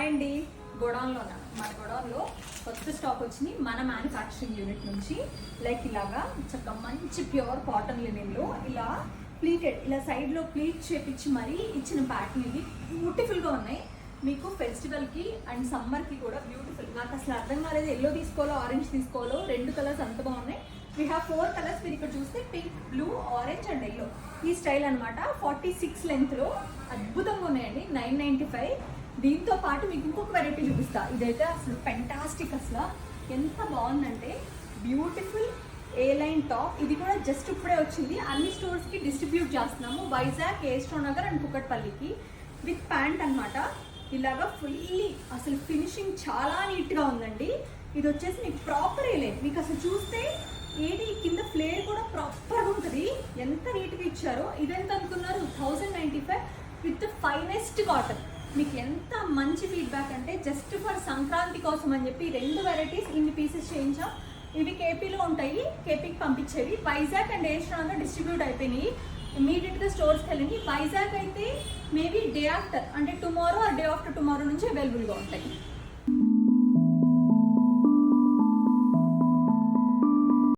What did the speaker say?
Hi అండి. గోడౌన్లోనా మన గోడౌన్లో కొత్త స్టాక్ వచ్చింది మన మ్యానుఫ్యాక్చరింగ్ యూనిట్ నుంచి. లైక్ ఇలాగా చక్కగా మంచి ప్యూర్ కాటన్ లినెన్లో ఇలా ప్లీటెడ్ ఇలా సైడ్లో ప్లీట్ చేపించి మరీ ఇచ్చిన ప్యాటర్న్ ఇవి బ్యూటిఫుల్గా ఉన్నాయి. మీకు ఫెస్టివల్కి అండ్ సమ్మర్కి కూడా బ్యూటిఫుల్. నాకు అసలు అర్థం కాలేదు ఎల్లో తీసుకోవాలో ఆరెంజ్ తీసుకోవాలో. రెండు కలర్స్ అంత బాగున్నాయి. We have 4 colours. మీరు ఇక్కడ చూస్తే pink, blue, orange and yellow ఈ స్టైల్ అనమాట. 46 లెంత్లో అద్భుతంగా ఉన్నాయండి. 995. దీంతో పాటు మీకు ఇంకొక వెరైటీ చూపిస్తా. ఇదైతే అసలు ఫెంటాస్టిక్. అసలు ఎంత బాగుందంటే బ్యూటిఫుల్ ఏ లైన్ టాప్. ఇది కూడా జస్ట్ ఇప్పుడే వచ్చింది. అన్ని స్టోర్స్కి డిస్ట్రిబ్యూట్ చేస్తున్నాము. వైజాగ్, ఏస్ట్రో నగర్ అండ్ కుకట్పల్లికి. విత్ ప్యాంట్ అనమాట. ఇలాగా ఫుల్లీ అసలు ఫినిషింగ్ చాలా నీట్గా ఉందండి. ఇది వచ్చేసి మీకు ప్రాపర్ ఏ లైన్. మీకు అసలు చూస్తే ఏది కింద ఫ్లేర్ కూడా ప్రాపర్గా ఉంటుంది. ఎంత నీట్గా ఇచ్చారో. ఇదెంత అనుకున్నారు? 1095 విత్ ఫైనెస్ట్ కాటన్. మీకు ఎంత మంచి ఫీడ్బ్యాక్ అంటే జస్ట్ ఫర్ సంక్రాంతి కోసం అని చెప్పి 2 వెరైటీస్ ఇన్ని పీసెస్ చేయించాం. ఇవి కేపీలో ఉంటాయి, కేపీకి పంపించేవి. వైజాగ్ అండ్ ఏస్ట్రాన్లో డిస్ట్రిబ్యూట్ అయిపోయినాయి. ఇమీడియట్గా స్టోర్స్కి వెళ్ళింది. వైజాగ్ అయితే మేబీ డే ఆఫ్టర్ అంటే tomorrow or day after tomorrow నుంచి అవైలబుల్గా ఉంటాయి.